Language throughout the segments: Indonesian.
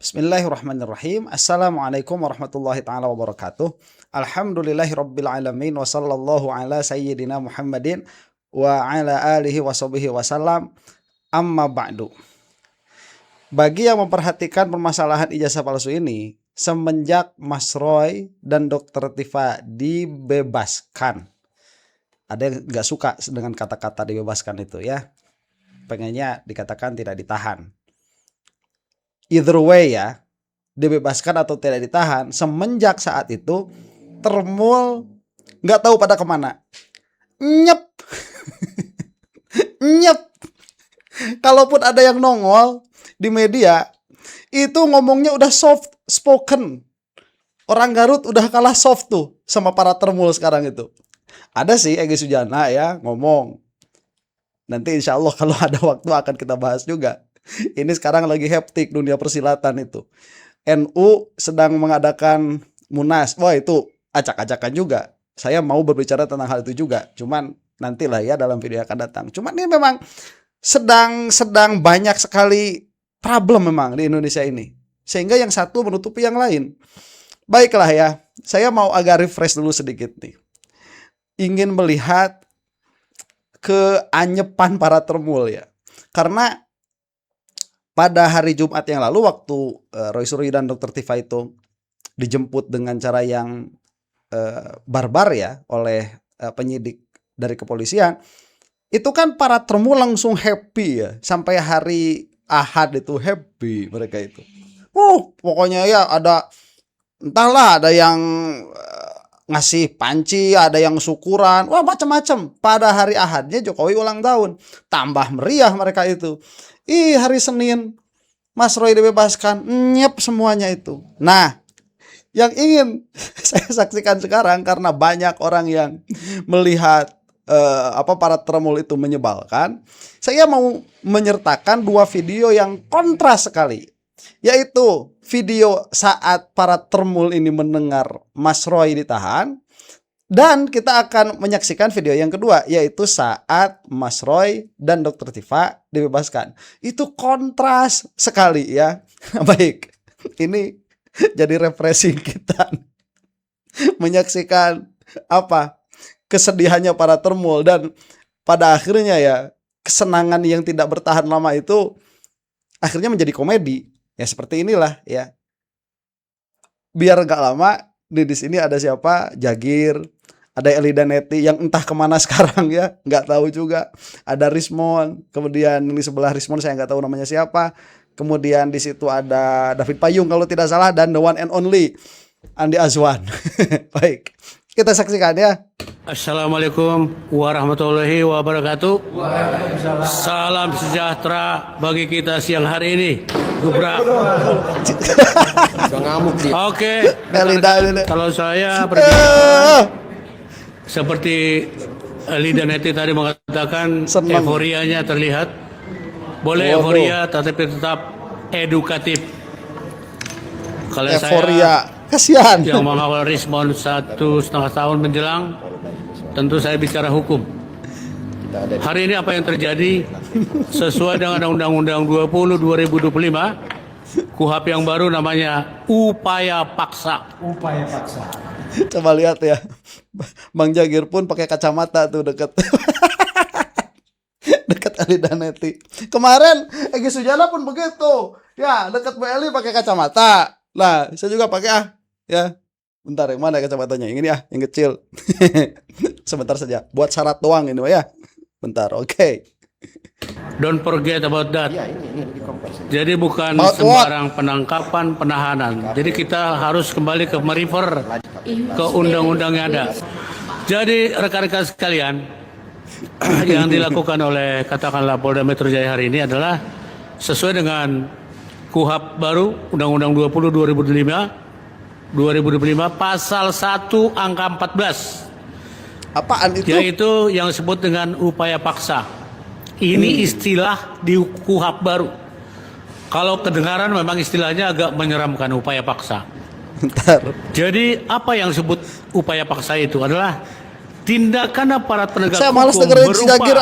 Bismillahirrahmanirrahim. Assalamualaikum warahmatullahi taala wabarakatuh. Alhamdulillahirabbil alamin wa sallallahu ala sayyidina Muhammadin wa ala alihi washabihi wasallam. Amma ba'du. Bagi yang memperhatikan permasalahan ijazah palsu ini, semenjak Mas Roy dan Dr. Tifa dibebaskan, ada yang nggak suka dengan kata-kata dibebaskan itu ya, pengennya dikatakan tidak ditahan. Either way ya, dibebaskan atau tidak ditahan, semenjak saat itu Termul nggak tahu pada kemana, nyep nyep. Kalaupun ada yang nongol di media, itu ngomongnya udah soft spoken. Orang Garut udah kalah soft tuh sama para Termul sekarang itu. Ada sih Egy Sujana ya ngomong. Nanti insya Allah kalau ada waktu akan kita bahas juga. Ini sekarang lagi hektik dunia persilatan itu. NU sedang mengadakan Munas. Wah itu acak-acakan juga. Saya mau berbicara tentang hal itu juga. Cuman nantilah ya dalam video yang akan datang. Cuman ini memang sedang banyak sekali problem memang di Indonesia ini. Sehingga yang satu menutupi yang lain. Baiklah ya. Saya mau agak refresh dulu sedikit nih. Ingin melihat keanyepan para Termul ya. Karena pada hari Jumat yang lalu waktu Roy Suryo dan Dr. Tifa itu dijemput dengan cara yang barbar ya oleh penyidik dari kepolisian, itu kan para Termul langsung happy ya. Sampai hari Ahad itu happy mereka itu. Pokoknya ya ada entahlah, ada yang ngasih panci, ada yang syukuran, wah macam-macam. Pada hari Ahadnya Jokowi ulang tahun, tambah meriah mereka itu. Hari Senin Mas Roy dibebaskan, nyep semuanya itu. Nah, yang ingin saya saksikan sekarang karena banyak orang yang melihat para Termul itu menyebalkan, saya mau menyertakan dua video yang kontras sekali. Yaitu video saat para Termul ini mendengar Mas Roy ditahan, dan kita akan menyaksikan video yang kedua, yaitu saat Mas Roy dan Dr. Tifa dibebaskan. Itu kontras sekali ya. Baik, ini jadi refreshing kita menyaksikan kesedihannya para Termul, dan pada akhirnya ya kesenangan yang tidak bertahan lama itu akhirnya menjadi komedi. Ya seperti inilah ya. Biar gak lama di sini ada siapa? Jagir, ada Elida Neti yang entah kemana sekarang ya, nggak tahu juga. Ada Rismon, kemudian di sebelah Rismon saya nggak tahu namanya siapa. Kemudian di situ ada David Payung kalau tidak salah, dan the one and only Andi Azwan. Baik, kita saksikan ya. Assalamualaikum warahmatullahi wabarakatuh. Salam sejahtera bagi kita siang hari ini. Gubrak. Oke. Kalau saya seperti Elida Neti tadi mengatakan, euforianya terlihat. Boleh euforia, tapi tetap edukatif. Kalau euforia, kasihan. Yang mengawal Rismon 1,5 tahun menjelang, tentu saya bicara hukum. Hari ini apa yang terjadi sesuai dengan Undang-Undang 20 2025, KUHP yang baru namanya upaya paksa. Upaya paksa. Coba lihat ya, Bang Jagir pun pakai kacamata tuh dekat dekat Elida Neti. Kemarin Egy Sujana pun begitu. Ya, dekat Bu Eli pakai kacamata. Nah, saya juga pakai ya. Bentar, yang mana kacamatanya? Yang ini ya, yang kecil. Sebentar saja. Buat syarat doang ini ya. Bentar, oke. Don't forget about that. Jadi bukan sembarang penangkapan, penahanan. Jadi kita harus kembali ke merefer ke undang-undang yang ada. Jadi rekan-rekan sekalian, yang dilakukan oleh katakanlah Polda Metro Jaya hari ini adalah sesuai dengan KUHP baru Undang-Undang 20 2025 pasal 1 angka 14. Apaan itu? Yaitu yang disebut dengan upaya paksa. Ini istilah di KUHP baru. Kalau kedengaran memang istilahnya agak menyeramkan, upaya paksa. Bentar. Jadi apa yang disebut upaya paksa itu adalah tindakan aparat penegak hukum saya malas dengerin si Jagir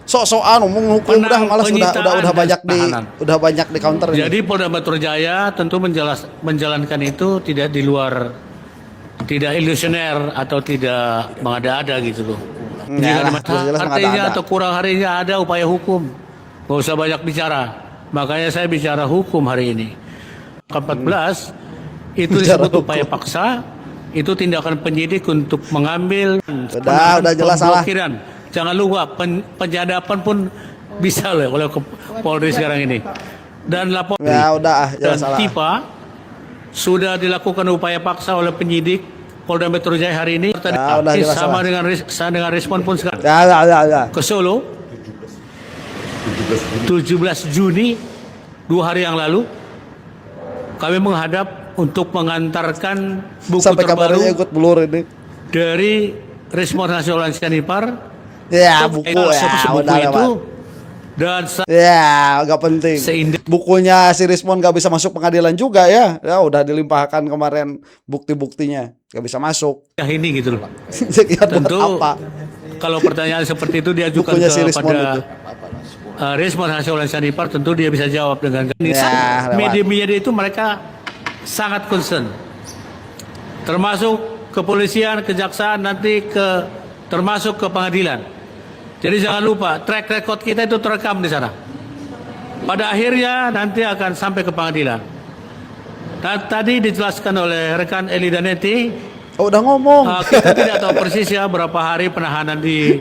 sok-sokan ngomong hukum udah malas udah banyak di counter ini. Jadi Polda Metro Jaya tentu menjalankan itu tidak di luar, tidak ilusioner atau tidak mengada-ada gitu loh. Jelas Artinya atau kurang harinya ada upaya hukum. Gak usah banyak bicara. Makanya saya bicara hukum hari ini. 14 itu disebut upaya paksa. Itu tindakan penyidik untuk mengambil udah jelas salah. Jangan lupa penyadapan pun bisa loh oleh Polri sekarang ini. Dan lapor dan TIPA sudah dilakukan upaya paksa oleh penyidik Polda Metro Jaya hari ini. Sama dengan respon pun sekarang. Ke Solo 17 Juni 2 hari yang lalu kami menghadap untuk mengantarkan buku sampai terbaru ikut blur ini dari Respons Nasional Sanipar. Buku udah itu dan gak penting. Bukunya si Rismon gak bisa masuk pengadilan juga ya udah dilimpahkan kemarin bukti-buktinya gak bisa masuk. Ini gitu loh. Tentu apa? Kalau pertanyaan seperti itu diajukan kepada Respons Nasional Sanipar, tentu dia bisa jawab dengan media-media itu mereka sangat concern, termasuk kepolisian, kejaksaan, nanti termasuk ke pengadilan. Jadi jangan lupa track record kita itu terekam di sana. Pada akhirnya nanti akan sampai ke pengadilan. Tadi dijelaskan oleh rekan Eli Daneti. Udah ngomong. Kita tidak tahu persis ya berapa hari penahanan di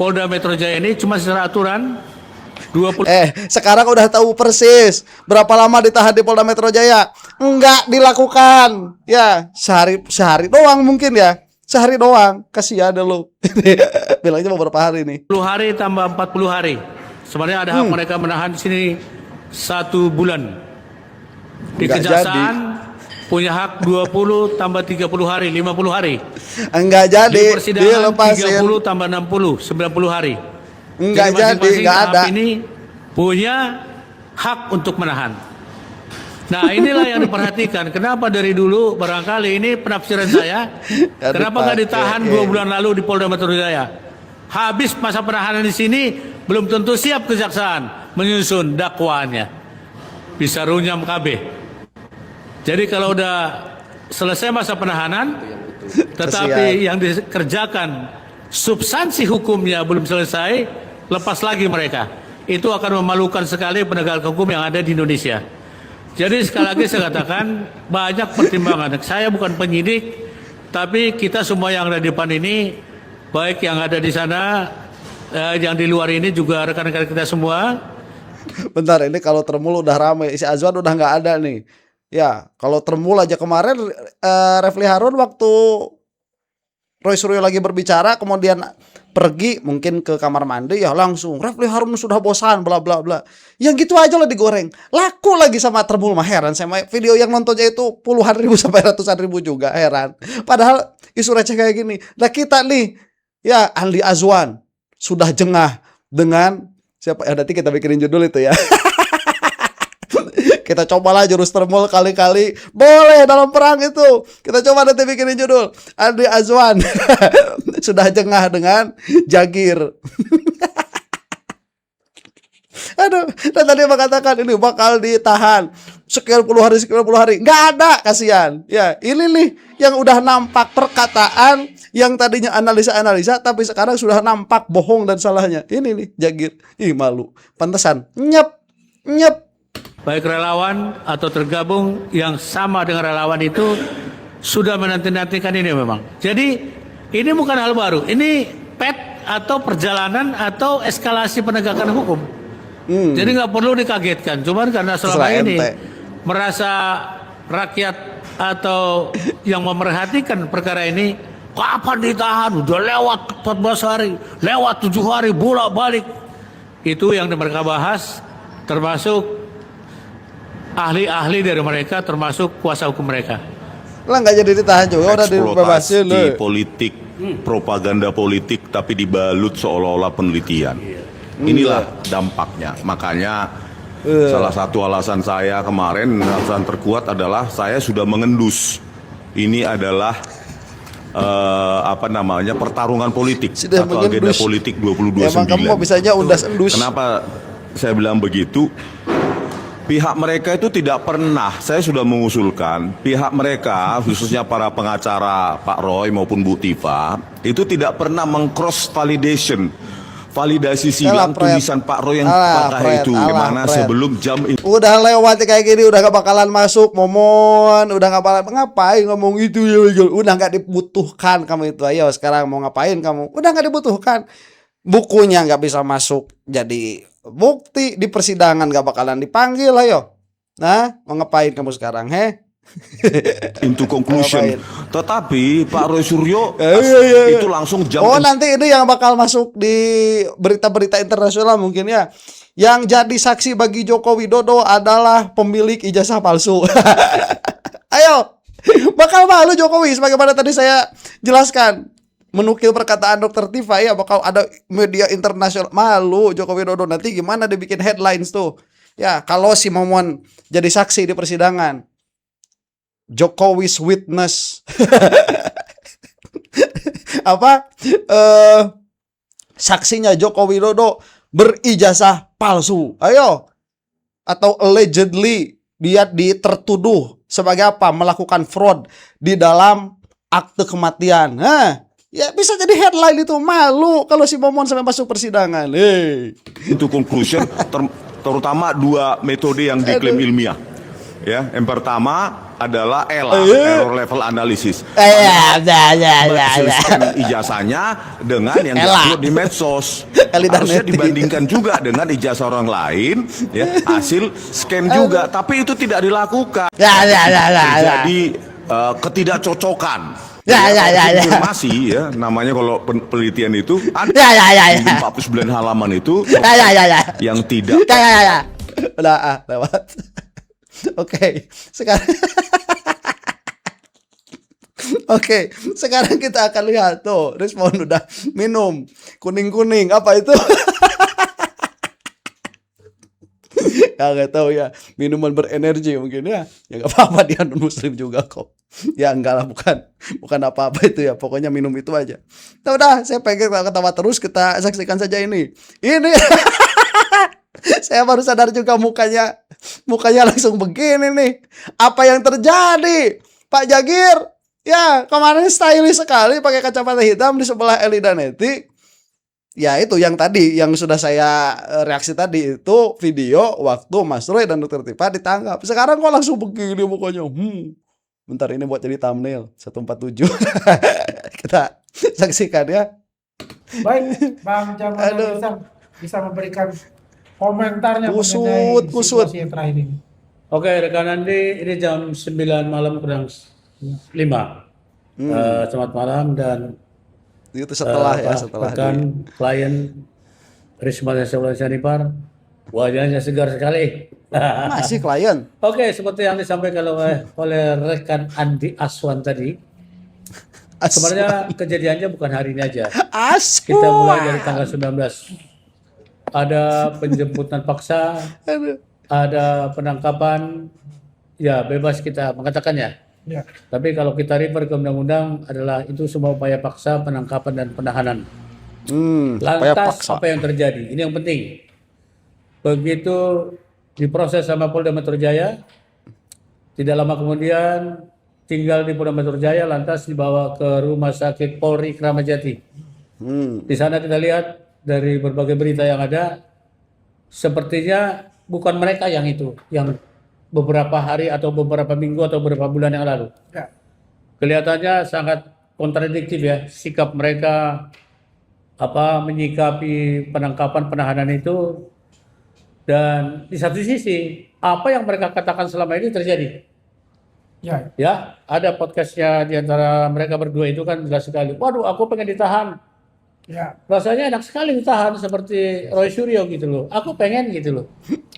Polda Metro Jaya ini, cuma secara aturan 20. Sekarang udah tahu persis berapa lama ditahan di Polda Metro Jaya. Enggak dilakukan. Ya, sehari doang mungkin ya. Sehari doang. Kasihan lu. Bilangnya beberapa hari nih. 10 hari tambah 40 hari. Sebenarnya ada hak mereka menahan di sini 1 bulan. Di kejaksaan punya hak 20 tambah 30 hari, 50 hari. Enggak jadi. Di persidangan 30 tambah 60, 90 hari. Enggak jadi, enggak ada. Ini punya hak untuk menahan. Nah, inilah yang diperhatikan. Kenapa dari dulu barangkali ini penafsiran saya. Kenapa nggak ditahan 2 bulan lalu di Polda Metro Jaya? Habis masa penahanan di sini belum tentu siap kejaksaan menyusun dakwaannya. Bisa runyam KB. Jadi kalau udah selesai masa penahanan, tetapi yang dikerjakan substansi hukumnya belum selesai, lepas lagi mereka. Itu akan memalukan sekali penegak hukum yang ada di Indonesia. Jadi sekali lagi saya katakan banyak pertimbangan. Saya bukan penyidik, tapi kita semua yang ada di depan ini, baik yang ada di sana, yang di luar ini juga rekan-rekan kita semua. Bentar, ini kalau Termul udah ramai, si Azwan udah nggak ada nih. Ya, kalau Termul aja kemarin Refli Harun waktu Roy Suryo lagi berbicara, kemudian pergi mungkin ke kamar mandi, ya langsung Refli Harun sudah bosan bla bla bla. Yang gitu aja lah digoreng. Laku lagi sama Termul, mah heran sama video yang nontonnya itu puluhan ribu sampai ratusan ribu juga, heran. Padahal isu receh kayak gini. Nah kita nih, ya Andi Azwan sudah jengah dengan siapa? Ya nanti kita bikinin judul itu ya. Kita cobalah jurus Termul kali-kali. Boleh dalam perang itu. Kita coba nanti bikinin judul. Andi Azwan sudah jengah dengan Jagir. Aduh, dan tadi mengatakan ini bakal ditahan sekian puluh hari. Nggak ada, kasihan. Ya, ini nih yang udah nampak perkataan yang tadinya analisa, tapi sekarang sudah nampak bohong dan salahnya. Ini nih Jagir. Ih, malu. Pantesan. Nyep. Baik relawan atau tergabung yang sama dengan relawan itu sudah menanti-nantikan ini memang. Jadi ini bukan hal baru. Ini pet atau perjalanan atau eskalasi penegakan hukum. Jadi nggak perlu dikagetkan. Cuman karena selama ini merasa rakyat atau yang memerhatikan perkara ini, kapan ditahan? Udah lewat 14 hari, lewat 7 hari, bolak-balik. Itu yang mereka bahas, termasuk ahli-ahli dari mereka, termasuk kuasa hukum mereka. Lah nggak jadi ditahan juga, udah dibebasin. Eksploitasi politik, propaganda politik, tapi dibalut seolah-olah penelitian. Inilah dampaknya. Makanya salah satu alasan saya kemarin, alasan terkuat adalah saya sudah mengendus. Ini adalah pertarungan politik Sudah atau agenda mengendus. politik Ya, emang kamu 2029. bisanya undas-endus. Kenapa saya bilang begitu? Pihak mereka itu tidak pernah, saya sudah mengusulkan, pihak mereka, khususnya para pengacara Pak Roy maupun Bu Tifa, itu tidak pernah meng-cross validasi silang tulisan Pak Roy yang pakai itu, gimana sebelum jam itu. Udah lewat kayak gini, udah gak bakalan masuk, Momon. Udah gak bakalan, ngapain ngomong itu ya. Udah gak dibutuhkan kamu itu. Ayo sekarang mau ngapain kamu? Udah gak dibutuhkan. Bukunya gak bisa masuk jadi bukti di persidangan, gak bakalan dipanggil. Ayo, nah mau ngapain kamu sekarang, Into conclusion. Tetapi Pak Roy Suryo itu langsung jam. Oh, nanti ini yang bakal masuk di berita-berita internasional mungkin ya. Yang jadi saksi bagi Joko Widodo adalah pemilik ijazah palsu. Ayo, bakal malu Jokowi sebagaimana tadi saya jelaskan. Menukil perkataan Dr. Tifa ya, bakal ada media internasional. Malu Joko Widodo, nanti gimana dibikin headlines tuh. Ya, kalau si Momon jadi saksi di persidangan. Jokowi's witness. Saksinya Joko Widodo berijazah palsu. Ayo. Atau allegedly dia tertuduh sebagai apa? Melakukan fraud di dalam akte kematian. Ya bisa jadi headline itu. Malu kalau si Momon sampai masuk persidangan. Itu conclusion terutama dua metode yang diklaim ilmiah. Ya, yang pertama adalah ELA, error level analysis. Ijazahnya dengan yang diupload di medsos. Harusnya dibandingkan juga dengan ijazah orang lain, ya, hasil scan juga, tapi itu tidak dilakukan. Jadi ketidakcocokan. Konfirmasi ya, namanya kalau penelitian itu ada 49 halaman itu yang tidak. Udah lewat. Oke, sekarang sekarang kita akan lihat tuh respon udah minum kuning-kuning apa itu? Ya nggak tahu ya, minuman berenergi mungkin ya. Ya nggak apa-apa, dia non muslim juga kok. Ya enggak lah, bukan apa-apa itu ya. Pokoknya minum itu aja. Nah, udah, saya pengen ketawa terus, kita saksikan saja ini. Ini saya baru sadar juga mukanya langsung begini nih. Apa yang terjadi? Pak Jagir, ya kemarin stylish sekali pakai kacamata hitam di sebelah Eli Daneti. Ya itu yang tadi, yang sudah saya reaksi tadi itu video waktu Mas Roy dan Dr. Tifa ditangkap. Sekarang kok langsung begini mukanya. Bentar, ini buat jadi thumbnail 147. Kita saksikan ya. Baik, Bang Jamal bisa memberikan komentarnya mengenai situasi yang terakhir ini. Oke, rekan Andi, ini jam 9 malam kurang 5. Selamat malam, dan itu setelah setelah klien Risma Sanipar, wajahnya segar sekali. Masih klien. Oke, seperti yang disampaikan oleh rekan Andi Aswan tadi. Sebenarnya kejadiannya bukan hari ini aja. Kita mulai dari tanggal 19. Ada penjemputan paksa, ada penangkapan, ya bebas kita mengatakannya. Ya. Tapi kalau kita refer ke undang-undang adalah itu semua upaya paksa, penangkapan dan penahanan. Lantas apa yang terjadi? Ini yang penting. Begitu diproses sama Polda Metro Jaya, tidak lama kemudian tinggal di Polda Metro Jaya, lantas dibawa ke Rumah Sakit Polri Kramat Jati. Di sana kita lihat dari berbagai berita yang ada, sepertinya bukan mereka yang itu, yang beberapa hari atau beberapa minggu atau beberapa bulan yang lalu. Ya. Kelihatannya sangat kontradiktif ya sikap mereka menyikapi penangkapan penahanan itu, dan di satu sisi apa yang mereka katakan selama ini terjadi. Ya, ada podcastnya di antara mereka berdua itu kan jelas sekali. Waduh, aku pengen ditahan. Ya. Rasanya enak sekali ditahan seperti Roy Suryo gitu loh. Aku pengen gitu loh.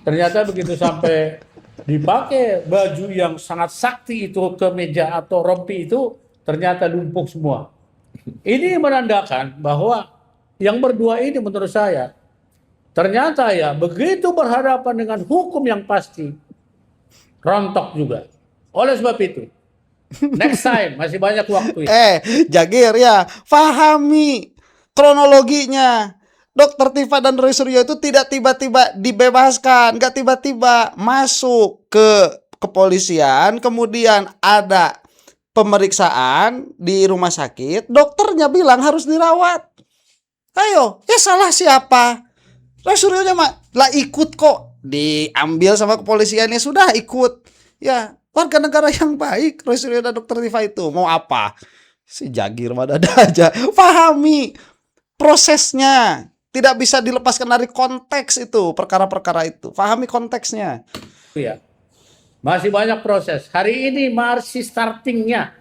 Ternyata begitu sampai dipakai baju yang sangat sakti itu ke meja atau rompi itu, ternyata lumpuh semua. Ini menandakan bahwa yang berdua ini menurut saya ternyata ya begitu berhadapan dengan hukum yang pasti rontok juga. Oleh sebab itu Next time, masih banyak waktu ya. Jagir ya, pahami kronologinya. Dokter Tifa dan Roy Suryo itu tidak tiba-tiba dibebaskan, nggak tiba-tiba masuk ke kepolisian, kemudian ada pemeriksaan di rumah sakit, dokternya bilang harus dirawat. Ayo, ya salah siapa? Roy Suryo-nya lah ikut kok, diambil sama kepolisiannya, sudah ikut. Ya, warga negara yang baik Roy Suryo dan Dokter Tifa itu mau apa? Si Jagir mah ada aja. Pahami prosesnya, tidak bisa dilepaskan dari konteks itu, perkara-perkara itu. Pahami konteksnya. Ya. Masih banyak proses. Hari ini masih startingnya.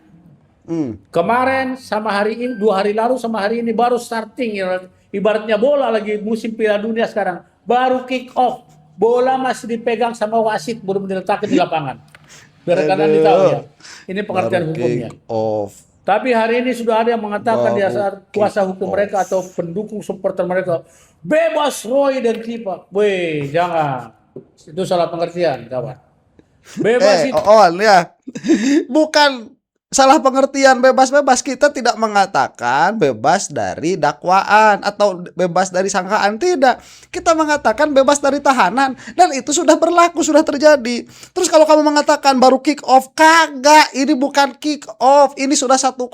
Kemarin sama hari ini, 2 hari lalu sama hari ini baru starting. Ibaratnya bola lagi musim Piala Dunia sekarang. Baru kick off. Bola masih dipegang sama wasit, belum diletakkan di lapangan. Biar kalian tahu ya. Ini pengertian hukumnya. Off. Tapi hari ini sudah ada yang mengatakan di asal kuasa hukum mereka atau pendukung supporter mereka, bebas Roy dan Tifa. Weh, jangan. Itu salah pengertian, kawan. Bebas itu. Ya. Bukan salah pengertian bebas-bebas. Kita tidak mengatakan bebas dari dakwaan atau bebas dari sangkaan, tidak. Kita mengatakan bebas dari tahanan, dan itu sudah berlaku, sudah terjadi. Terus kalau kamu mengatakan baru kick off, kagak, ini bukan kick off, ini sudah 1-0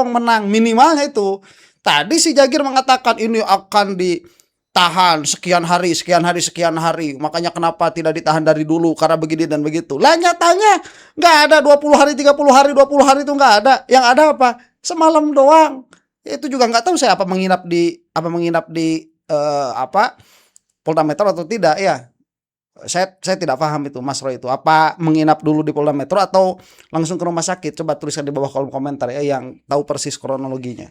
menang minimalnya itu. Tadi si Jagir mengatakan ini akan ditahan sekian hari, makanya kenapa tidak ditahan dari dulu, karena begini dan begitu. Lah nyatanya nggak ada 20 hari, 30 hari, 20 hari itu nggak ada. Yang ada apa? Semalam doang. Itu juga nggak tahu saya apa menginap di Polda Metro atau tidak ya. Saya tidak paham itu, Mas Roy, itu apa menginap dulu di Polda Metro atau langsung ke rumah sakit. Coba tuliskan di bawah kolom komentar ya yang tahu persis kronologinya.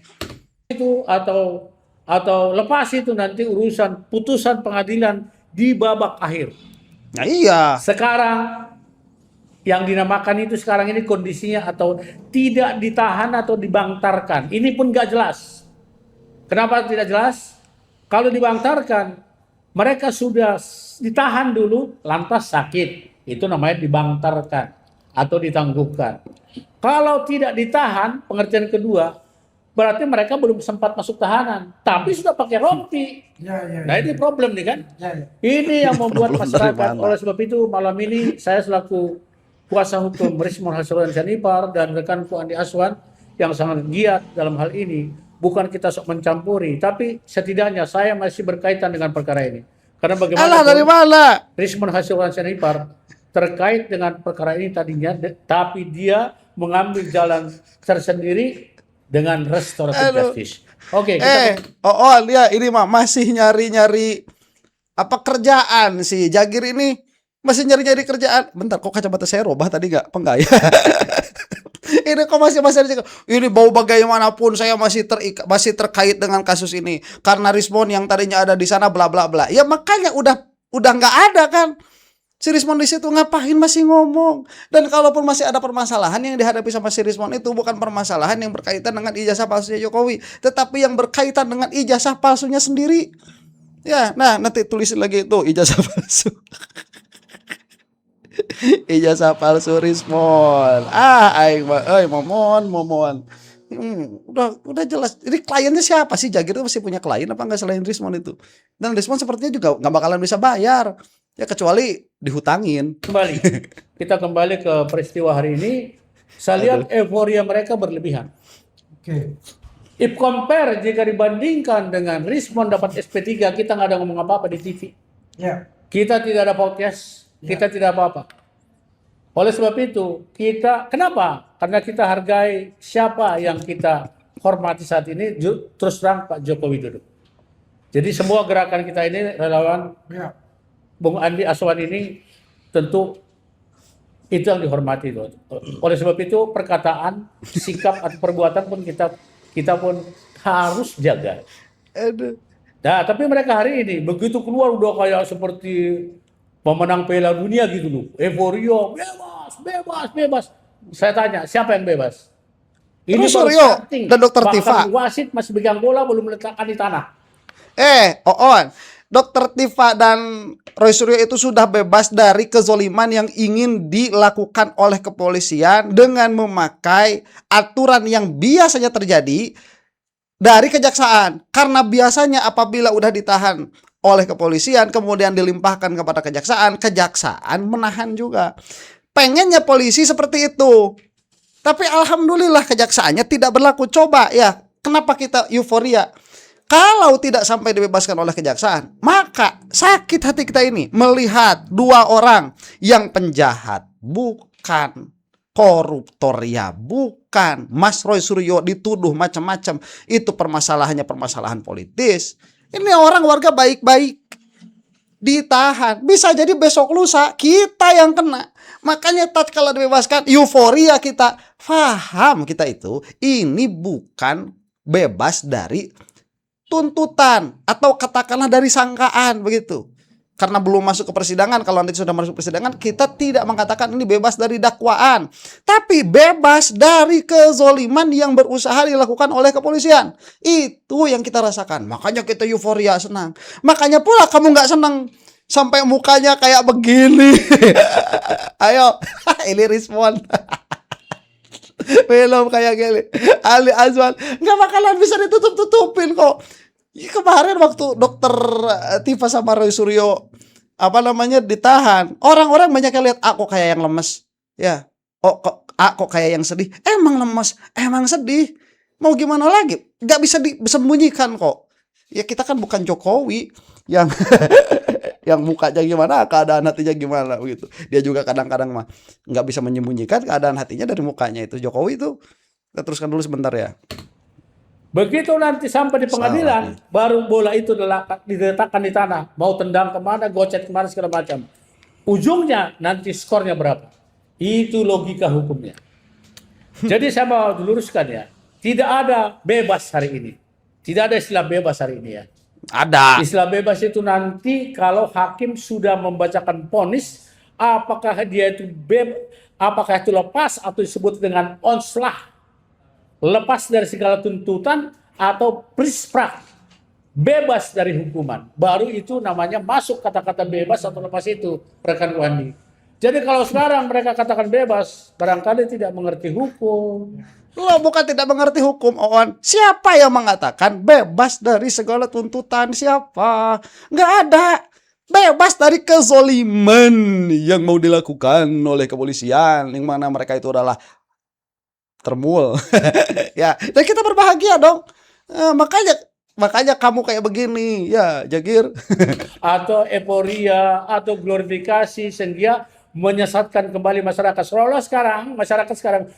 Itu atau lepas itu nanti urusan putusan pengadilan di babak akhir. Nah iya. Sekarang yang dinamakan itu sekarang ini kondisinya atau tidak ditahan atau dibangtarkan. Ini pun nggak jelas. Kenapa tidak jelas? Kalau dibangtarkan, mereka sudah ditahan dulu, lantas sakit. Itu namanya dibangtarkan atau ditangguhkan. Kalau tidak ditahan, pengertian kedua, berarti mereka belum sempat masuk tahanan, tapi sudah pakai rompi. Nah ini problem nih kan. Ini yang membuat masyarakat. Oleh sebab itu malam ini saya selaku kuasa hukum Rismon Hasrul Sanipar dan rekanku Andi Aswan yang sangat giat dalam hal ini, bukan kita sok mencampuri, tapi setidaknya saya masih berkaitan dengan perkara ini. Karena bagaimana dari mana? Rismon Hasrul Sanipar terkait dengan perkara ini tadinya, tapi dia mengambil jalan tersendiri dengan restoratif justice. Oke, lihat ini mah masih nyari-nyari apa kerjaan si Jagir ini, masih nyari-nyari kerjaan. Bentar, kok kacamata saya robah tadi nggak? Apa enggak ya? Ini kok masih ini bau bagaimanapun saya masih terkait dengan kasus ini karena Rismon yang tadinya ada di sana bla bla bla. Ya makanya udah nggak ada kan. Si Rismon di situ ngapain masih ngomong? Dan kalaupun masih ada permasalahan yang dihadapi sama si Rismon itu bukan permasalahan yang berkaitan dengan ijazah palsunya Jokowi, tetapi yang berkaitan dengan ijazah palsunya sendiri. Ya, nah nanti tulisin lagi itu ijazah palsu. Ijazah palsu Rismon. Momon. Udah jelas. Ini kliennya siapa sih? Jagir itu masih punya klien apa enggak selain Rismon itu? Dan Rismon sepertinya juga nggak bakalan bisa bayar. Ya kecuali dihutangin. Kita kembali ke peristiwa hari ini. Saya lihat euforia mereka berlebihan. If compare jika dibandingkan dengan Rismon dapat SP3, kita nggak ada ngomong apa-apa di TV. Kita tidak ada podcast, kita tidak apa-apa. Oleh sebab itu, kenapa? Karena kita hargai siapa yang kita hormati saat ini, terus terang Pak Joko Widodo. Jadi semua gerakan kita ini relawan Bung Andi Aswan ini tentu itu yang dihormati. Oleh sebab itu perkataan, sikap atau perbuatan pun kita pun harus jaga. Nah, tapi mereka hari ini begitu keluar udah kayak seperti pemenang Piala Dunia gitu loh. Euforia, bebas. Saya tanya, siapa yang bebas? Ini Suryo dan Dokter Tifa. Wasit masih pegang bola belum meletakkan di tanah. Dr. Tifa dan Roy Suryo itu sudah bebas dari kezoliman yang ingin dilakukan oleh kepolisian dengan memakai aturan yang biasanya terjadi dari kejaksaan. Karena biasanya apabila udah ditahan oleh kepolisian kemudian dilimpahkan kepada kejaksaan, kejaksaan menahan juga. Pengennya polisi seperti itu. Tapi alhamdulillah kejaksaannya tidak berlaku. Coba ya, kenapa kita euforia? Kalau tidak sampai dibebaskan oleh kejaksaan, maka sakit hati kita ini melihat 2 orang yang penjahat, bukan koruptor ya, bukan. Mas Roy Suryo dituduh macam-macam. Itu permasalahannya permasalahan politis. Ini orang warga baik-baik ditahan. Bisa jadi besok lusa kita yang kena. Makanya tatkala dibebaskan, euforia kita. Faham kita itu, ini bukan bebas dari tuntutan atau katakanlah dari sangkaan begitu. Karena belum masuk ke persidangan, kalau nanti sudah masuk persidangan kita tidak mengatakan ini bebas dari dakwaan, tapi bebas dari kezoliman yang berusaha dilakukan oleh kepolisian. Itu yang kita rasakan. Makanya kita euforia, senang. Makanya pula kamu nggak senang sampai mukanya kayak begini. Ayo, ini respon. Belum kayak gini. Ali Azwan nggak bakalan bisa ditutup-tutupin kok. Kemarin waktu Dokter Tifa sama Roy Suryo ditahan, orang-orang banyak yang lihat aku kayak yang lemes, ya. Oh kok aku kayak yang sedih. Emang lemes, emang sedih. Mau gimana lagi? Gak bisa disembunyikan kok. Ya kita kan bukan Jokowi yang yang mukanya gimana, keadaan hatinya gimana begitu. Dia juga kadang-kadang mah nggak bisa menyembunyikan keadaan hatinya dari mukanya itu. Jokowi itu, kita teruskan dulu sebentar ya. Begitu nanti sampai di pengadilan, baru bola itu diletakkan di tanah. Mau tendang kemana, gocet kemana, segala macam. Ujungnya nanti skornya berapa. Itu logika hukumnya. Jadi saya mau luruskan ya. Tidak ada bebas hari ini. Tidak ada istilah bebas hari ini ya. Ada. Istilah bebas itu nanti kalau hakim sudah membacakan vonis, apakah dia itu apakah itu lepas atau disebut dengan onslah. Lepas dari segala tuntutan atau prisprak, bebas dari hukuman. Baru itu namanya masuk kata-kata bebas atau lepas itu, rekan Wandi. Jadi kalau sekarang mereka katakan bebas, barangkali tidak mengerti hukum. Lo bukan tidak mengerti hukum, Oon. Siapa yang mengatakan bebas dari segala tuntutan? Siapa? Nggak ada. Bebas dari kezoliman yang mau dilakukan oleh kepolisian, yang mana mereka itu adalah termul. Ya, dan kita berbahagia dong. Makanya kamu kayak begini, ya, Jagir. Atau euforia atau glorifikasi sehingga menyesatkan kembali masyarakat. Seolah sekarang masyarakat sekarang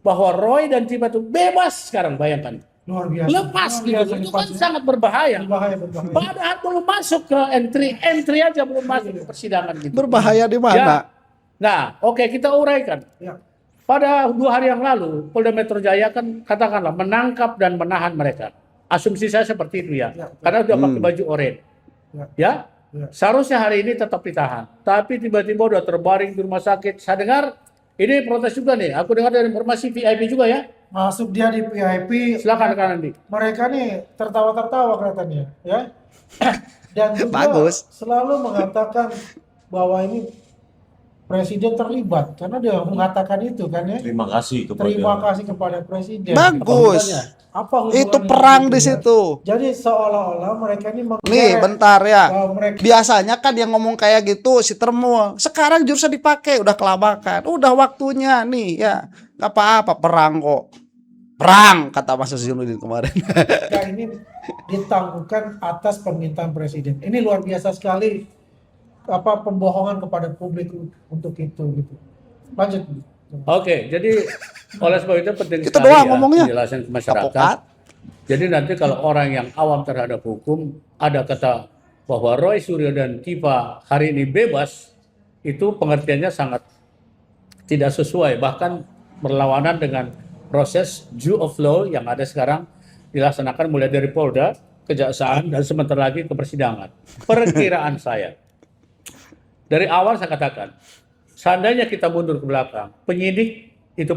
bahwa Roy dan Tifa itu bebas sekarang, bayangkan. Luar biasa. Lepas Luar gitu. biasa, Itu kan lepas, sangat berbahaya. berbahaya. Padahal belum masuk ke entry aja belum masuk ke persidangan gitu. Berbahaya di mana? Ya. Nah, oke, kita uraikan. Ya. Pada 2 hari yang lalu, Polda Metro Jaya kan katakanlah menangkap dan menahan mereka. Asumsi saya seperti itu ya. Karena sudah pakai baju oranye. Ya. Seharusnya hari ini tetap ditahan. Tapi tiba-tiba udah terbaring di rumah sakit. Saya dengar ini protes juga nih. Aku dengar dari informasi VIP juga ya. Masuk dia di VIP. Silakan Kak Andi. Mereka nih tertawa-tertawa kelihatannya, ya. Dan juga Bagus. selalu mengatakan bahwa ini presiden terlibat karena dia mengatakan itu kan ya. Terima kasih Terima kasih kepada presiden. Bagus. Apa hubungannya Itu perang gitu di ya? situ. Jadi seolah-olah mereka ini Nih, bentar ya. bahwa mereka Biasanya kan yang ngomong kayak gitu si termul. Sekarang jurusnya dipakai, udah kelabakan. Udah waktunya nih ya. Gak apa-apa, perang kok. Perang, kata Mas Zainuddin kemarin. ini ditangguhkan atas permintaan presiden. Ini luar biasa sekali pembohongan kepada publik untuk itu gitu. Lanjut. Oke, jadi oleh sebab itu penting Kita sekali doang ya ngomongnya. penjelasan ke masyarakat. Apokat. Jadi nanti kalau orang yang awam terhadap hukum ada kata bahwa Roy Suryo dan Tifa hari ini bebas, itu pengertiannya sangat tidak sesuai, bahkan berlawanan dengan proses due of law yang ada sekarang dilaksanakan mulai dari Polda, Kejaksaan, dan sebentar lagi ke persidangan. Perkiraan saya, dari awal saya katakan, seandainya kita mundur ke belakang, penyidik itu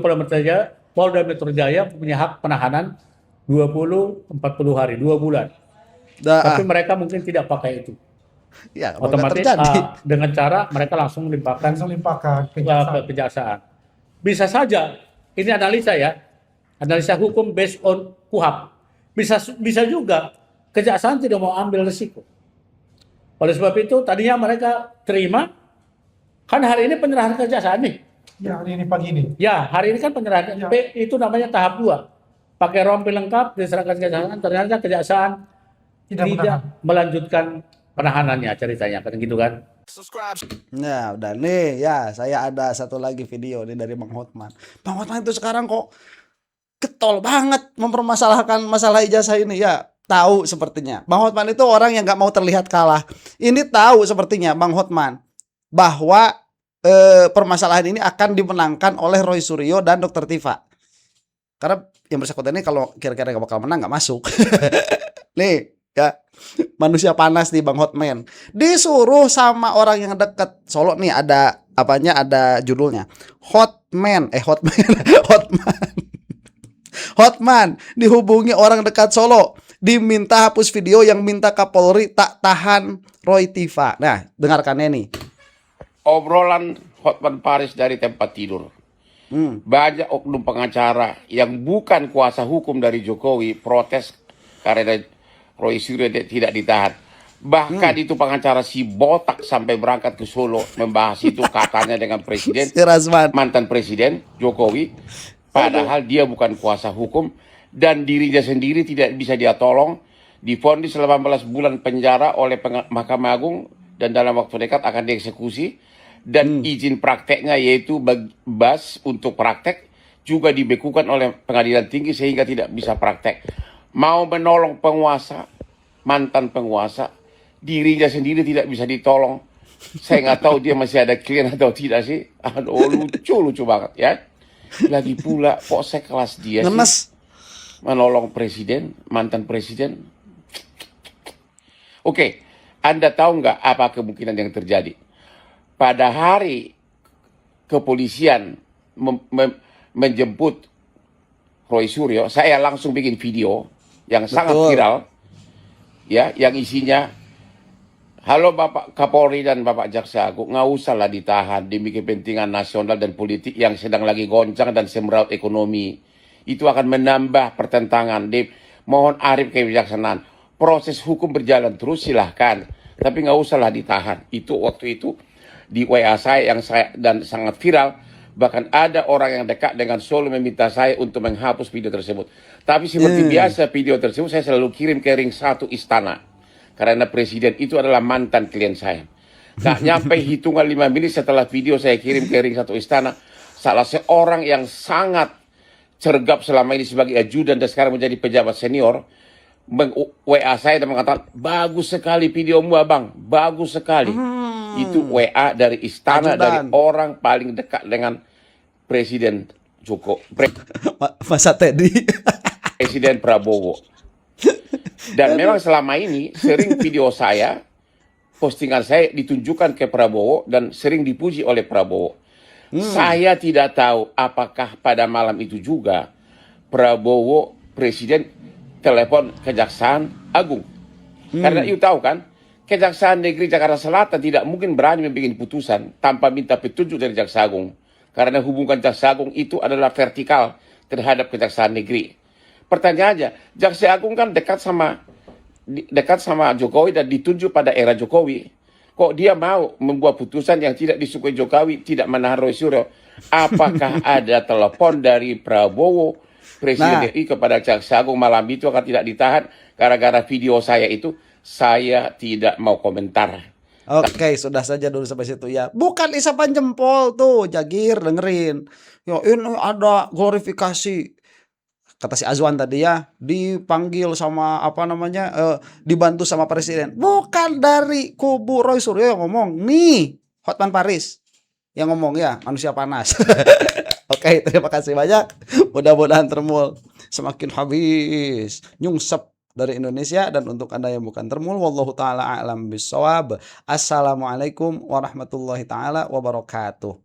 Polda Metro Jaya punya hak penahanan 20-40 hari, 2 bulan. Tapi mereka mungkin tidak pakai itu. Ya, mau nggak Otomatis terjadi. dengan cara mereka langsung limpahkan langsung limpahkan ke kejaksaan. kejaksaan. Bisa saja, ini analisa ya, analisa hukum based on KUHP. Bisa juga kejaksaan tidak mau ambil resiko. Oleh sebab itu tadinya mereka terima, kan hari ini penyerahan kejaksaan nih. Ya, ini pagi ini. Ya, hari ini kan penyerahan, Ya. itu namanya tahap 2. Pakai rompi lengkap, diserahkan kejaksaan, ternyata kejaksaan tidak melanjutkan penahanannya ceritanya, kan gitu kan. Nah, udah nih ya, saya ada satu lagi video nih dari Bang Hotman. Bang Hotman itu sekarang kok getol banget mempermasalahkan masalah ijazah ini ya. Tahu sepertinya. Bang Hotman itu orang yang nggak mau terlihat kalah. Ini tahu sepertinya Bang Hotman bahwa permasalahan ini akan dimenangkan oleh Roy Suryo dan Dr. Tifa. Karena yang bersangkutan ini kalau kira-kira nggak bakal menang nggak masuk. Nih ya, manusia panas nih Bang Hotman. Disuruh sama orang yang dekat Solo nih, ada apanya, ada judulnya. Hotman Hotman dihubungi orang dekat Solo, diminta hapus video yang minta Kapolri tak tahan Roy Tifa. Nah, dengarkannya nih. Obrolan Hotman Paris dari tempat tidur. Banyak oknum pengacara yang bukan kuasa hukum dari Jokowi protes karena Roy Suryo tidak ditahan. Bahkan itu pengacara si botak sampai berangkat ke Solo membahas itu katanya dengan presiden, mantan presiden Jokowi. Padahal dia bukan kuasa hukum dan dirinya sendiri tidak bisa dia tolong. Divonis 18 bulan penjara oleh Mahkamah Agung dan dalam waktu dekat akan dieksekusi. Dan izin prakteknya yaitu BAS untuk praktek juga dibekukan oleh pengadilan tinggi sehingga tidak bisa praktek. Mau menolong penguasa, mantan penguasa, dirinya sendiri tidak bisa ditolong. Saya nggak tahu dia masih ada klien atau tidak sih. Aduh, lucu banget ya. Lagi pula kok sekelas dia sih menolong presiden, mantan presiden. Oke, Anda tahu nggak apa kemungkinan yang terjadi? Pada hari kepolisian menjemput Roy Suryo, saya langsung bikin video yang sangat viral, ya, yang isinya, halo Bapak Kapolri dan Bapak Jaksa Agung, nggak usahlah ditahan demi kepentingan nasional dan politik yang sedang lagi goncang dan semeraut ekonomi. Itu akan menambah pertentangan. Mohon arif kebijaksanaan. Proses hukum berjalan terus, silahkan. Tapi nggak usahlah ditahan. Itu waktu itu di WA saya yang dan sangat viral, bahkan ada orang yang dekat dengan Solo meminta saya untuk menghapus video tersebut. Tapi seperti biasa video tersebut saya selalu kirim ke ring 1 istana, karena presiden itu adalah mantan klien saya. Nah, nyampe hitungan 5 menit setelah video saya kirim ke ring 1 istana, salah seorang yang sangat cergap selama ini sebagai ajudan dan sekarang menjadi pejabat senior WA saya dan mengatakan, bagus sekali videomu abang, bagus sekali. Itu WA dari istana, dari orang paling dekat dengan Presiden Masa Teddy. Presiden Prabowo. Dan memang selama ini sering video saya, postingan saya ditunjukkan ke Prabowo dan sering dipuji oleh Prabowo. Saya tidak tahu apakah pada malam itu juga Prabowo Presiden telepon Kejaksaan Agung. Karena you tahu kan, Kejaksaan Negeri Jakarta Selatan tidak mungkin berani membuat putusan tanpa minta petunjuk dari Jaksa Agung. Karena hubungan Jaksa Agung itu adalah vertikal terhadap Kejaksaan Negeri. Pertanyaannya, Jaksa Agung kan dekat sama Jokowi dan ditunjuk pada era Jokowi. Kok dia mau membuat putusan yang tidak disukai Jokowi, tidak menahan Roy Suryo? Apakah ada telepon dari Prabowo Presiden RI kepada Jaksa Agung malam itu akan tidak ditahan gara-gara video saya itu? Saya tidak mau komentar. Oke, sudah saja dulu sampai situ ya. Bukan isapan jempol tuh, Jagir, dengerin. Ya, ini ada glorifikasi. Kata si Azwan tadi ya, dipanggil sama dibantu sama presiden. Bukan dari kubu Roy Suryo yang ngomong. Nih, Hotman Paris yang ngomong ya, manusia panas. Oke, terima kasih banyak. Mudah-mudahan Termul semakin habis nyungsep dari Indonesia. Dan untuk Anda yang bukan Termul, wallahu taala a'lam bissawab. Assalamualaikum warahmatullahi taala wabarakatuh.